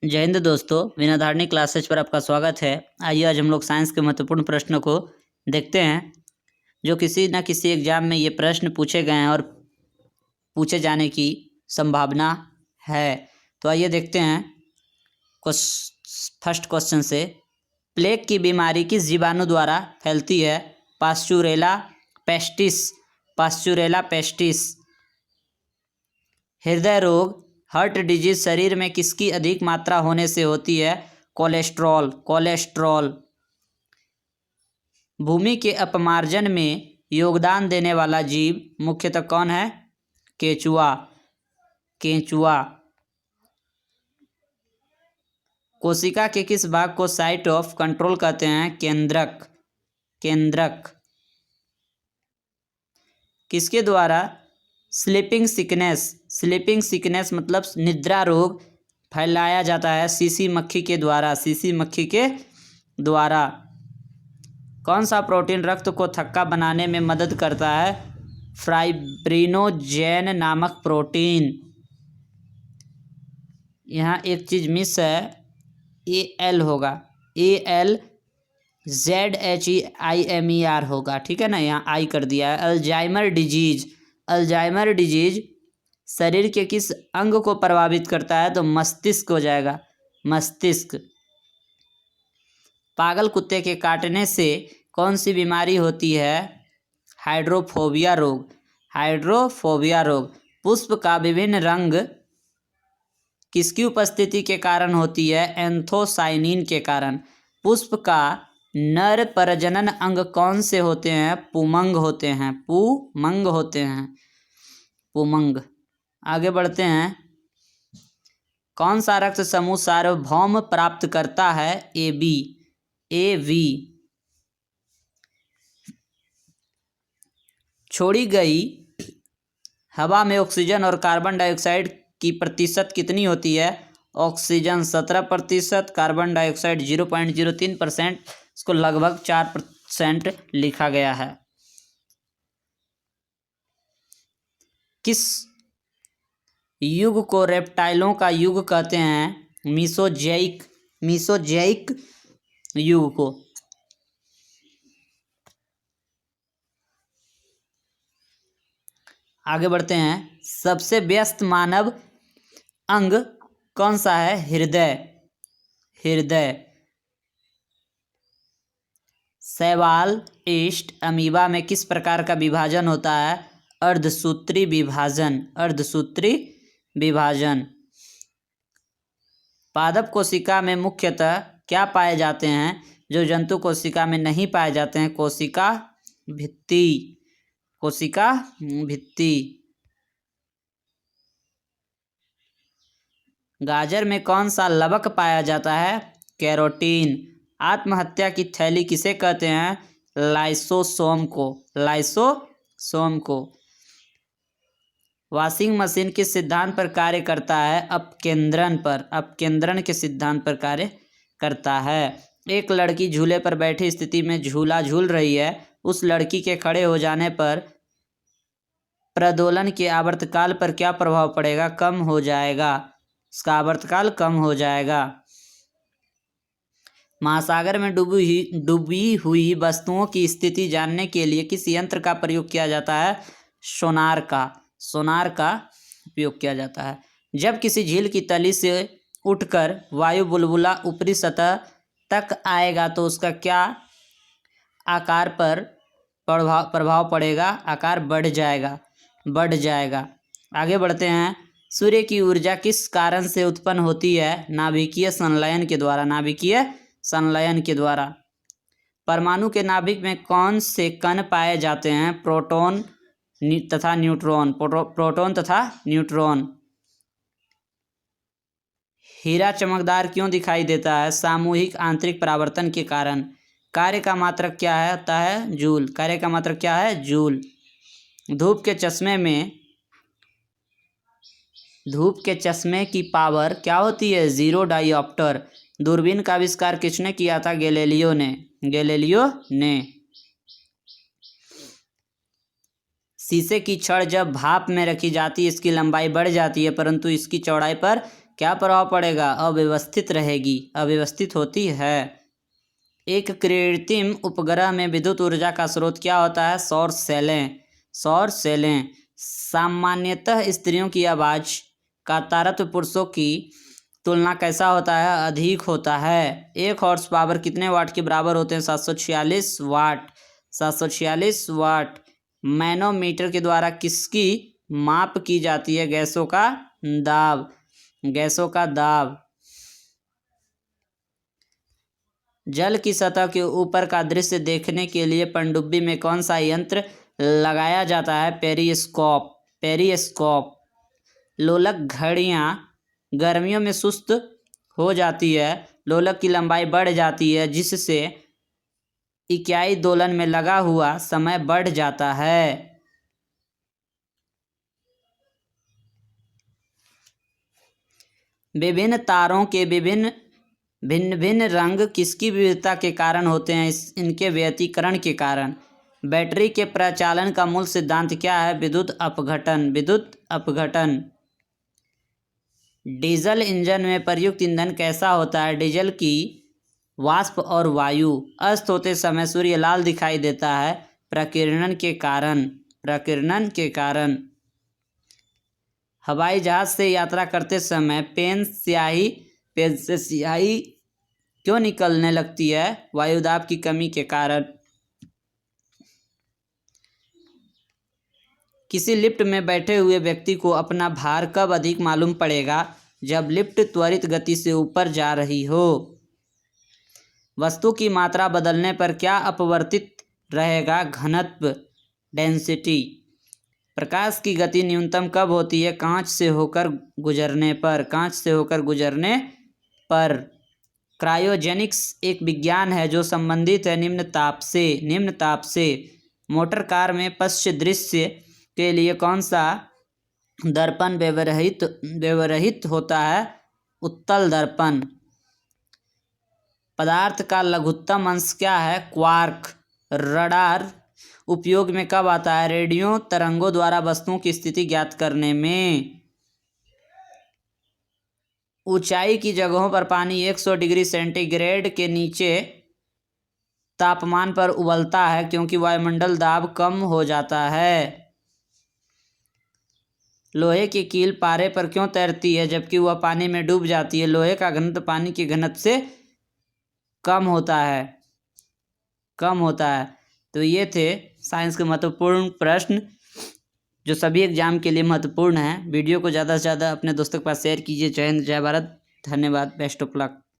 जय हिंद दोस्तों, विनाधारणी क्लासेज पर आपका स्वागत है। आइए आज हम लोग साइंस के महत्वपूर्ण प्रश्नों को देखते हैं जो किसी न किसी एग्जाम में ये प्रश्न पूछे गए हैं और पूछे जाने की संभावना है। तो आइए देखते हैं फर्स्ट क्वेश्चन से। प्लेग की बीमारी किस जीवाणु द्वारा फैलती है? Pasteurella pestis. हृदय रोग हार्ट डिजीज शरीर में किसकी अधिक मात्रा होने से होती है? कोलेस्ट्रॉल। भूमि के अपमार्जन में योगदान देने वाला जीव मुख्यतः कौन है? केंचुआ। कोशिका के किस भाग को साइट ऑफ कंट्रोल कहते हैं? केंद्रक। किसके द्वारा स्लीपिंग सिकनेस मतलब निद्रा रोग फैलाया जाता है? सीसी मक्खी के द्वारा। कौन सा प्रोटीन रक्त को थक्का बनाने में मदद करता है? फाइब्रिनोजेन नामक प्रोटीन। यहाँ एक चीज मिस है, AL होगा, ALZHEIMER होगा, ठीक है ना, यहाँ आई कर दिया है। अल्जाइमर डिजीज शरीर के किस अंग को प्रभावित करता है? तो मस्तिष्क हो जाएगा, मस्तिष्क। पागल कुत्ते के काटने से कौन सी बीमारी होती है? हाइड्रोफोबिया रोग। पुष्प का विभिन्न रंग किसकी उपस्थिति के कारण होती है? एंथोसाइनिन के कारण। पुष्प का नर प्रजनन अंग कौन से होते हैं? पुमंग होते हैं। आगे बढ़ते हैं। कौन सा रक्त समूह सार्वभौम प्राप्त करता है? AB। छोड़ी गई हवा में ऑक्सीजन और कार्बन डाइऑक्साइड की प्रतिशत कितनी होती है? ऑक्सीजन 17%, कार्बन डाइऑक्साइड 0.03%, इसको लगभग 4% लिखा गया है। किस युग को रेप्टाइलों का युग कहते हैं? मीसोजोइक युग को। आगे बढ़ते हैं। सबसे व्यस्त मानव अंग कौन सा है? हृदय। शैवाल ईस्ट अमीबा में किस प्रकार का विभाजन होता है? अर्धसूत्री विभाजन। पादप कोशिका में मुख्यतः क्या पाए जाते हैं जो जंतु कोशिका में नहीं पाए जाते हैं? कोशिका भित्ति। गाजर में कौन सा लवक पाया जाता है? कैरोटीन। आत्महत्या की थैली किसे कहते हैं? लाइसोसोम को। वॉशिंग मशीन किस सिद्धांत पर कार्य करता है? अपकेंद्रण के सिद्धांत पर कार्य करता है। एक लड़की झूले पर बैठी स्थिति में झूला झूल रही है। उस लड़की के खड़े हो जाने पर प्रदोलन के आवर्तकाल पर क्या प्रभाव पड़ेगा? कम हो जाएगा, इसका आवर्तकाल कम हो जाएगा। महासागर में डूबी हुई वस्तुओं की स्थिति जानने के लिए किस यंत्र का प्रयोग किया जाता है? सोनार का उपयोग किया जाता है। जब किसी झील की तली से उठकर वायु बुलबुला ऊपरी सतह तक आएगा तो उसका क्या आकार पर प्रभाव पड़ेगा? आकार बढ़ जाएगा। आगे बढ़ते हैं। सूर्य की ऊर्जा किस कारण से उत्पन्न होती है? नाभिकीय संलयन के द्वारा। परमाणु के नाभिक में कौन से कण पाए जाते हैं? प्रोटॉन तथा न्यूट्रॉन। हीरा चमकदार क्यों दिखाई देता है? सामूहिक आंतरिक परावर्तन के कारण। कार्य का मात्रक क्या होता है? जूल। धूप के चश्मे की पावर क्या होती है? 0 डायोप्टर। दूरबीन का आविष्कार किसने किया था? गैलीलियो ने। शीशे की छड़ जब भाप में रखी जाती है इसकी लंबाई बढ़ जाती है परंतु इसकी चौड़ाई पर क्या प्रभाव पड़ेगा? अव्यवस्थित रहेगी, अव्यवस्थित होती है। एक कृत्रिम उपग्रह में विद्युत ऊर्जा का स्रोत क्या होता है? सौर सेलें। सौर सेलें। सामान्यतः स्त्रियों की आवाज़ का तारतम्य पुरुषों की तुलना कैसा होता है? अधिक होता है। 1 हॉर्स पावर कितने वाट के बराबर होते हैं? 746 वाट। 746 वाट। मैनोमीटर के द्वारा किसकी माप की जाती है? गैसों का दाब। गैसों का दाब। जल की सतह के ऊपर का दृश्य देखने के लिए पनडुब्बी में कौन सा यंत्र लगाया जाता है? पेरिस्कोप। पेरिस्कोप। लोलक घड़ियाँ गर्मियों में सुस्त हो जाती है, लोलक की लंबाई बढ़ जाती है, जिससे इकाई दोलन में लगा हुआ समय बढ़ जाता है। विभिन्न तारों के भिन्न भिन्न रंग किसकी विविधता के कारण होते हैं? इनके व्यतिकरण के कारण। बैटरी के प्रचालन का मूल सिद्धांत क्या है? विद्युत अपघटन। विद्युत अपघटन। डीजल इंजन में प्रयुक्त ईंधन कैसा होता है? डीजल की वाष्प और वायु। अस्त होते समय सूर्य लाल दिखाई देता है, प्रकीर्णन के कारण। प्रकीर्णन के कारण। हवाई जहाज से यात्रा करते समय पेन से स्याही क्यों निकलने लगती है? वायुदाब की कमी के कारण। किसी लिफ्ट में बैठे हुए व्यक्ति को अपना भार कब अधिक मालूम पड़ेगा? जब लिफ्ट त्वरित गति से ऊपर जा रही हो। वस्तु की मात्रा बदलने पर क्या अपवर्तित रहेगा? घनत्व, डेंसिटी। प्रकाश की गति न्यूनतम कब होती है? कांच से होकर गुजरने पर। कांच से होकर गुजरने पर। क्रायोजेनिक्स एक विज्ञान है जो संबंधित है निम्न ताप से। निम्न ताप से। मोटर कार में पश्च दृश्य के लिए कौन सा दर्पण व्यवहृत होता है? उत्तल दर्पण। पदार्थ का लघुत्तम अंश क्या है? क्वार्क। रडार उपयोग में कब आता है? रेडियो तरंगों द्वारा वस्तुओं की स्थिति ज्ञात करने में। ऊंचाई की जगहों पर पानी 100 डिग्री सेंटीग्रेड के नीचे तापमान पर उबलता है क्योंकि वायुमंडल दाब कम हो जाता है। लोहे की कील पारे पर क्यों तैरती है जबकि वह पानी में डूब जाती है? लोहे का घनत्व पानी के घनत्व से कम होता है। कम होता है। तो ये थे साइंस के महत्वपूर्ण प्रश्न जो सभी एग्जाम के लिए महत्वपूर्ण हैं। वीडियो को ज़्यादा से ज़्यादा अपने दोस्तों के पास शेयर कीजिए। जय हिंद, जय भारत। धन्यवाद। Best of luck.